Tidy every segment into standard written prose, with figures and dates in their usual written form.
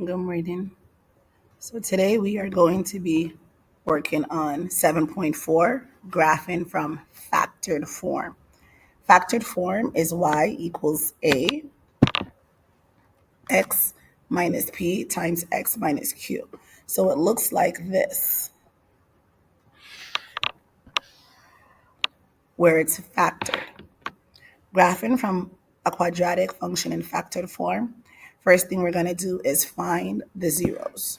Good morning. So today we are going to be working on 7.4, graphing from factored form. Factored form is y equals a x minus p times x minus q. So it looks like this, where it's factored. Graphing from a quadratic function in factored form, first thing we're going to do is find the zeros.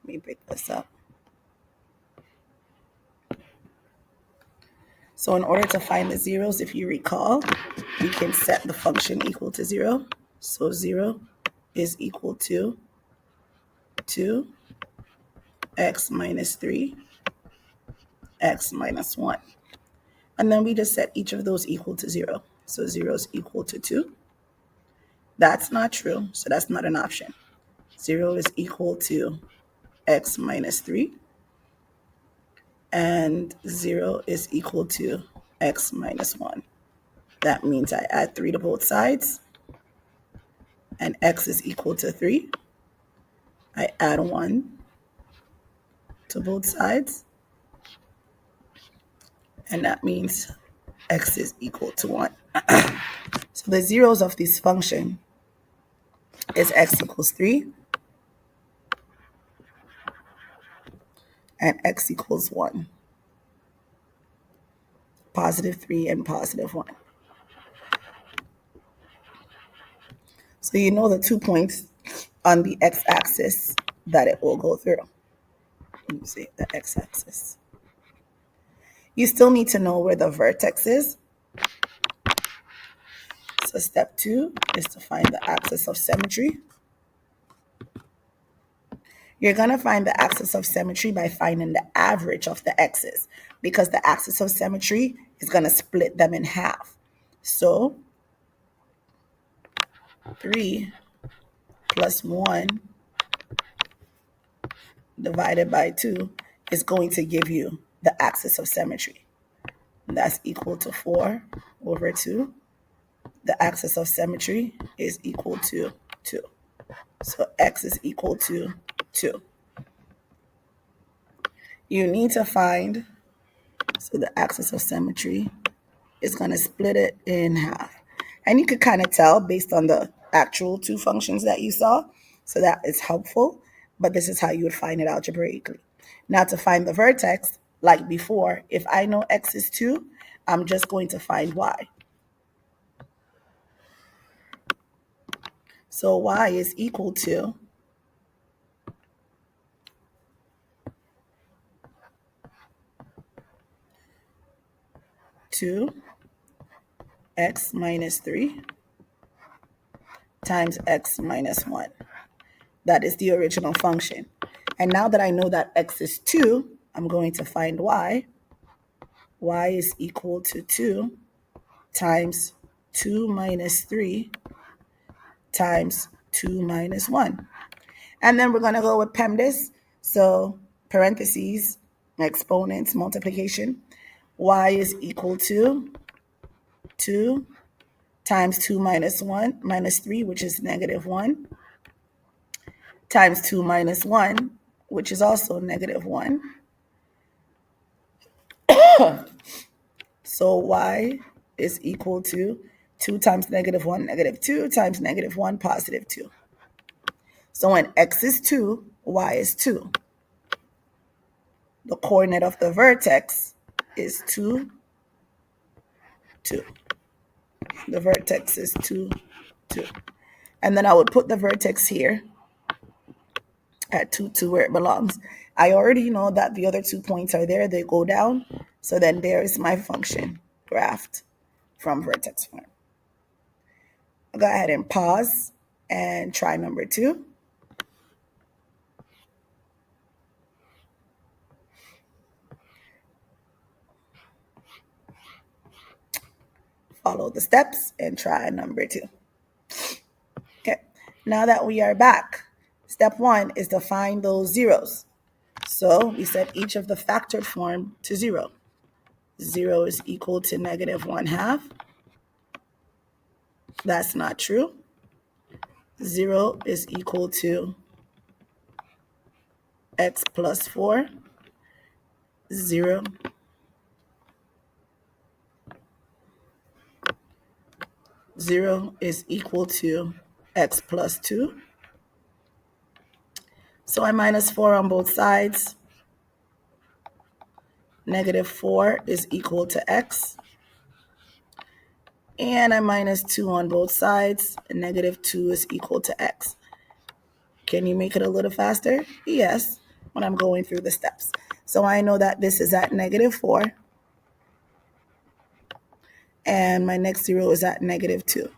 Let me pick this up. So in order to find the zeros, if you recall, we can set the function equal to 0. So 0 is equal to 2x minus 3, x minus 1. And then we just set each of those equal to 0. So 0 is equal to 2. That's not true, so that's not an option. 0 is equal to x minus 3, and 0 is equal to x minus 1. That means I add 3 to both sides, and x is equal to 3. I add 1 to both sides, and that means x is equal to 1. So the zeros of this function is x equals 3 and x equals 1. Positive 3 and positive 1. So you know the 2 points on the x-axis that it will go through. Let me see, the x-axis. You still need to know where the vertex is. So step 2 is to find the axis of symmetry. You're going to find the axis of symmetry by finding the average of the x's, because the axis of symmetry is going to split them in half. So 3 plus 1 divided by 2 is going to give you the axis of symmetry. And that's equal to 4 over 2. The axis of symmetry is equal to 2. So x is equal to 2. You need to find, so the axis of symmetry is going to split it in half. And you could kind of tell based on the actual two functions that you saw. So that is helpful, but this is how you would find it algebraically. Now to find the vertex, like before, if I know x is 2, I'm just going to find y. So y is equal to 2x minus 3 times x minus 1. That is the original function. And now that I know that x is 2, I'm going to find y. Y is equal to 2 times 2 minus 3 times 2 minus 1. And then we're going to go with PEMDAS. So parentheses, exponents, multiplication. Y is equal to 2 times 2 minus 1 minus 3, which is negative 1, times 2 minus 1, which is also negative 1. So y is equal to 2 times negative 1, negative 2, times negative 1, positive 2. So when x is 2, y is 2. The coordinate of the vertex is 2, 2. The vertex is 2, 2. And then I would put the vertex here at 2, 2, where it belongs. I already know that the other 2 points are there. They go down. So then there is my function graphed from vertex form. I'll go ahead and pause and try number 2. Follow the steps and try number 2. Okay, now that we are back, step 1 is to find those zeros. So we set each of the factored form to 0. 0 is equal to negative 1/2. That's not true. 0 is equal to x plus 4, 0, 0 is equal to x plus 2. So I minus 4 on both sides. Negative 4 is equal to x. And I minus 2 on both sides. And negative 2 is equal to x. Can you make it a little faster? Yes, when I'm going through the steps. So I know that this is at negative 4. And my next 0 is at negative 2.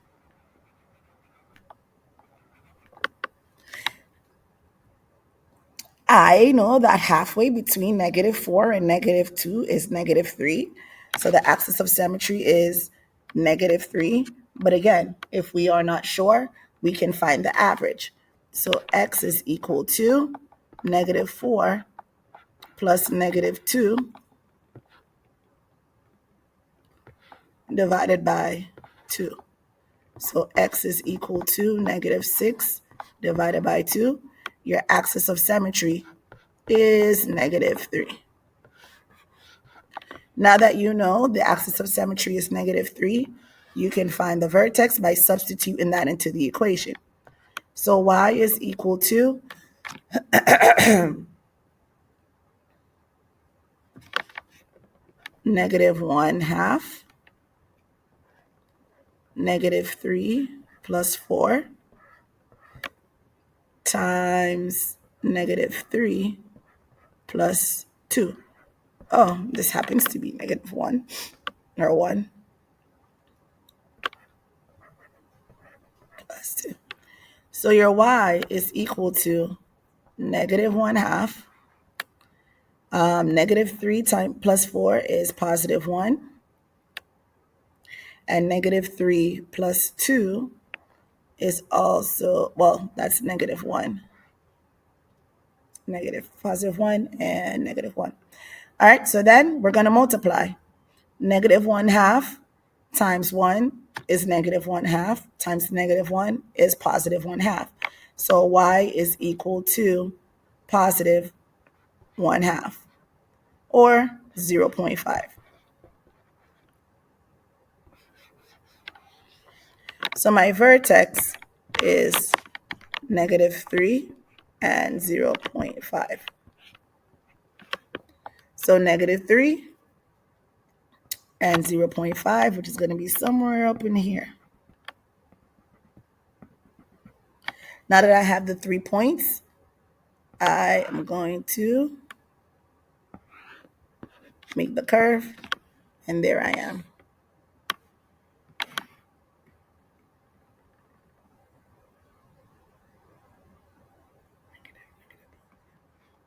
I know that halfway between negative 4 and negative 2 is negative 3. So the axis of symmetry is negative 3. But again, if we are not sure, we can find the average. So x is equal to negative 4 plus negative 2 divided by 2. So x is equal to negative 6 divided by 2. Your axis of symmetry is negative 3. Now that you know the axis of symmetry is negative 3, you can find the vertex by substituting that into the equation. So y is equal to negative 1/2 negative 3 plus 4 times negative 3 plus 2. Oh, this happens to be negative 1 or 1 plus 2. So your y is equal to negative 1/2. Negative 3 times plus 4 is positive 1. And negative 3 plus 2 is also, well, that's negative 1. Negative, positive 1, and negative 1. All right, so then we're going to multiply. Negative 1/2 times 1 is negative 1/2 times negative 1 is positive 1/2. So y is equal to positive 1/2 or 0.5. So my vertex is negative 3 and 0.5. So negative 3 and 0.5, which is going to be somewhere up in here. Now that I have the 3 points, I am going to make the curve, and there I am.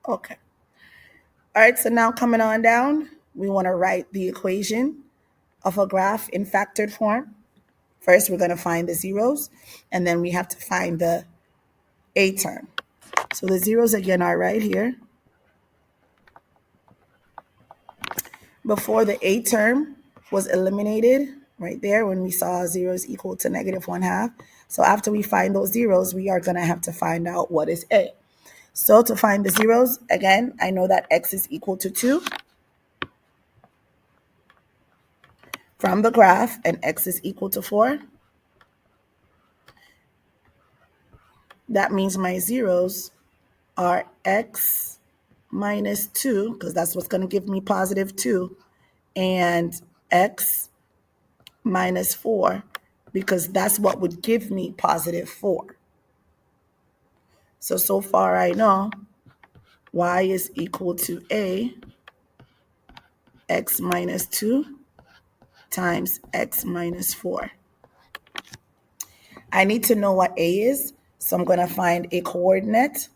Okay. All right, so now coming on down, we want to write the equation of a graph in factored form. First, we're going to find the zeros, and then we have to find the a term. So the zeros again are right here. Before the a term was eliminated, right there when we saw 0 is equal to negative 1/2. So after we find those zeros, we are going to have to find out what is a. So to find the zeros, again, I know that x is equal to 2 from the graph, and x is equal to 4. That means my zeros are x minus 2, because that's what's going to give me positive 2, and x minus 4, because that's what would give me positive 4. So far I know y is equal to a x minus 2 times x minus 4. I need to know what a is, so I'm going to find a coordinate,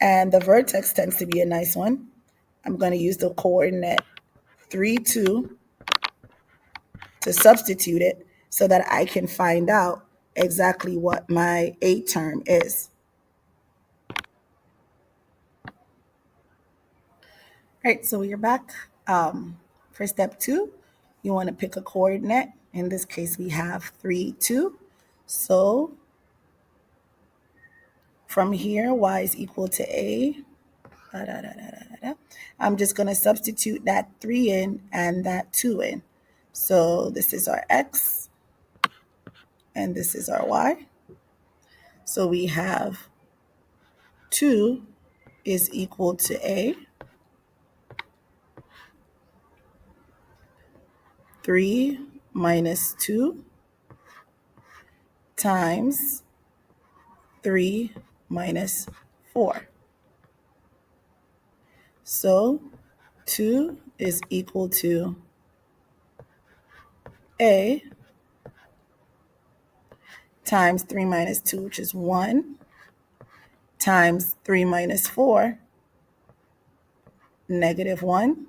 and the vertex tends to be a nice one. I'm going to use the coordinate 3, 2 to substitute it so that I can find out exactly what my a term is. All right, so we're back. For step 2, you want to pick a coordinate. In this case, we have 3, 2. So from here, y is equal to a I'm just going to substitute that 3 in and that 2 in. So this is our x and this is our y. So we have 2 is equal to a, 3 minus 2 times 3 minus 4. So 2 is equal to a times 3 minus 2, which is 1, times 3 minus 4, negative 1.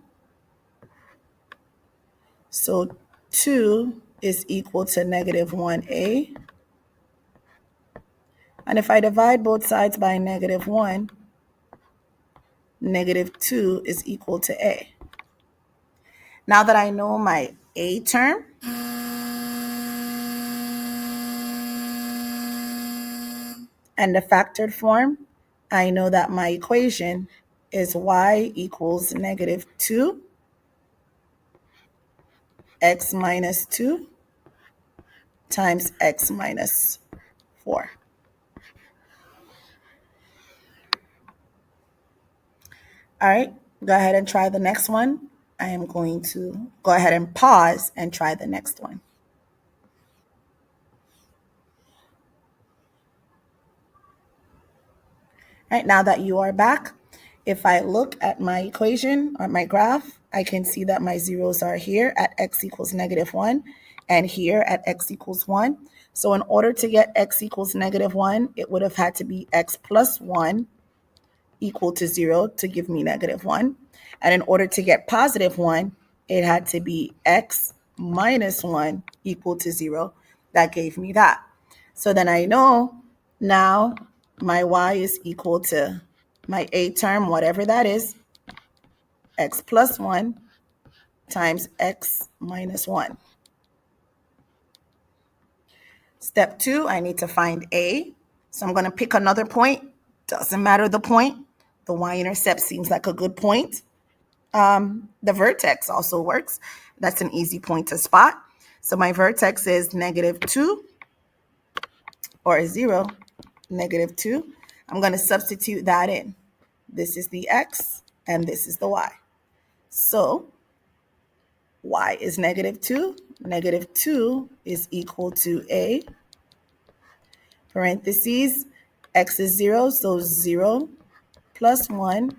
So 2 is equal to negative 1a. And if I divide both sides by negative 1, negative 2 is equal to a. Now that I know my a term, and the factored form, I know that my equation is y equals negative 2 x minus 2 times x minus 4. All right, go ahead and try the next one. I am going to go ahead and pause and try the next one. All right, now that you are back, if I look at my equation or my graph, I can see that my zeros are here at x equals negative 1 and here at x equals 1. So in order to get x equals negative 1, it would have had to be x plus 1 equal to 0 to give me negative 1. And in order to get positive 1, it had to be x minus 1 equal to 0. That gave me that. So then I know now my y is equal to my a term, whatever that is, x plus 1 times x minus 1. Step 2, I need to find a. So I'm going to pick another point. Doesn't matter the point. The y-intercept seems like a good point. The vertex also works. That's an easy point to spot. So my vertex is negative 2 or 0, negative 2. I'm going to substitute that in. This is the x and this is the y. So y is negative 2. Negative 2 is equal to a, parentheses, x is 0, so 0 plus 1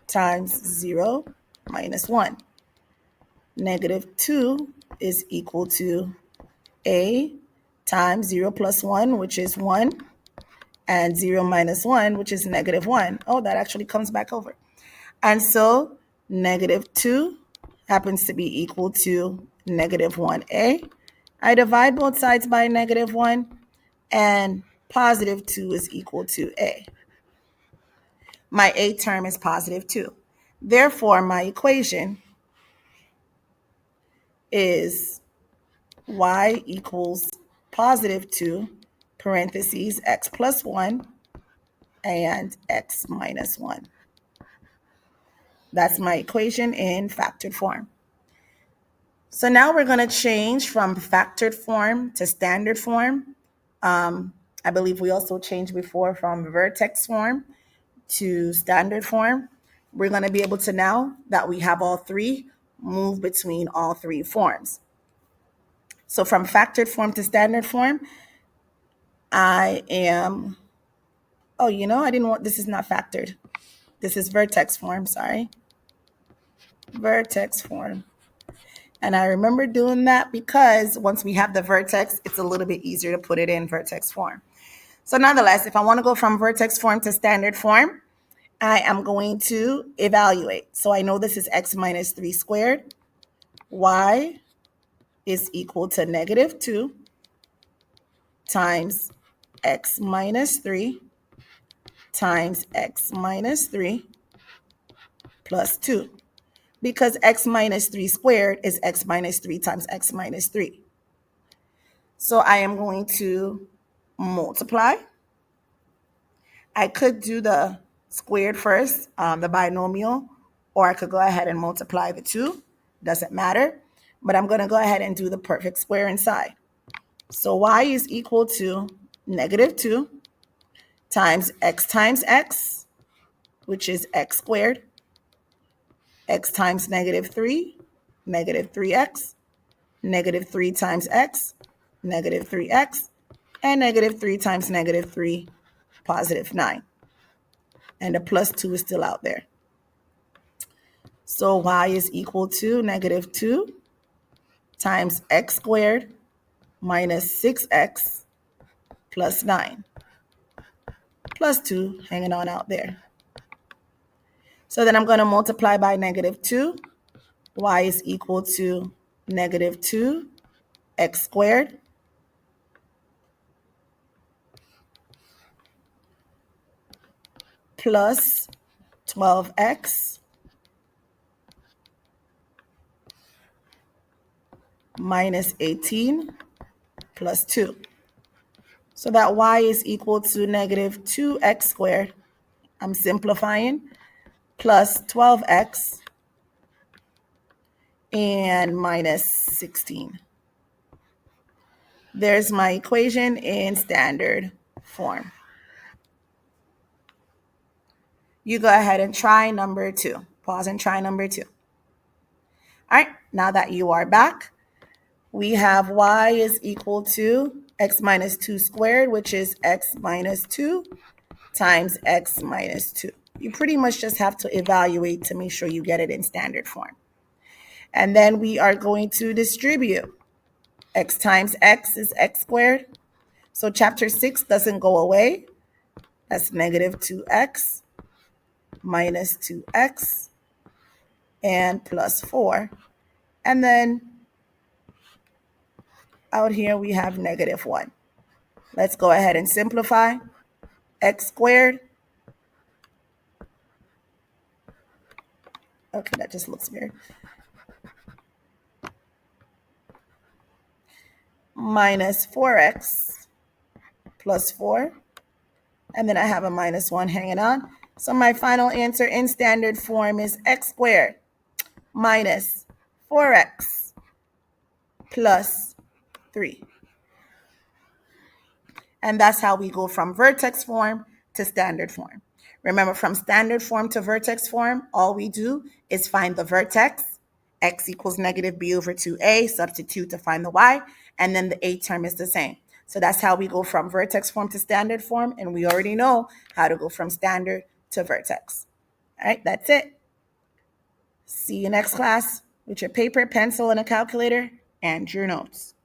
times 0 minus 1. Negative 2 is equal to a times 0 plus 1, which is 1, and 0 minus 1, which is negative 1. Oh, that actually comes back over. And so negative 2 happens to be equal to negative 1a. I divide both sides by negative 1, and positive 2 is equal to a. My a term is positive 2. Therefore, my equation is y equals positive 2, parentheses, x plus 1, and x minus 1. That's my equation in factored form. So now we're going to change from factored form to standard form. I believe we also changed before from vertex form to standard form. We're going to be able to, now that we have all three, move between all three forms. So from factored form to standard form, I am, I didn't want, this is not factored. This is vertex form, sorry. Vertex form. And I remember doing that because once we have the vertex, it's a little bit easier to put it in vertex form. So nonetheless, if I want to go from vertex form to standard form, I am going to evaluate. So I know this is x minus 3 squared. Y is equal to negative 2 times x minus 3 times x minus 3 plus 2. Because x minus 3 squared is x minus 3 times x minus 3. So I am going to multiply. I could do the squared first, the binomial, or I could go ahead and multiply the 2. Doesn't matter. But I'm going to go ahead and do the perfect square inside. So y is equal to negative 2 times x, which is x squared, x times negative 3, negative 3x, negative 3 times x, negative 3x, and negative 3 times negative 3, positive 9. And the plus 2 is still out there. So y is equal to negative 2 times x squared minus 6x plus 9, plus 2 hanging on out there. So then I'm going to multiply by negative 2. Y is equal to negative 2 x squared plus 12x minus 18 plus 2. So that y is equal to negative 2x squared. I'm simplifying. Plus 12x and minus 16. There's my equation in standard form. You go ahead and try number 2. Pause and try number 2. All right, now that you are back, we have y is equal to x minus 2 squared, which is x minus 2 times x minus 2. You pretty much just have to evaluate to make sure you get it in standard form. And then we are going to distribute. X times x is x squared. So chapter 6 doesn't go away. That's negative 2x minus 2x and plus 4. And then out here we have negative 1. Let's go ahead and simplify. X squared. Okay, that just looks weird. Minus 4x plus 4. And then I have a minus 1 hanging on. So my final answer in standard form is x squared minus 4x plus 3. And that's how we go from vertex form to standard form. Remember, from standard form to vertex form, all we do is find the vertex, x equals negative b over 2a, substitute to find the y, and then the a term is the same. So that's how we go from vertex form to standard form, and we already know how to go from standard to vertex. All right, that's it. See you next class with your paper, pencil, and a calculator, and your notes.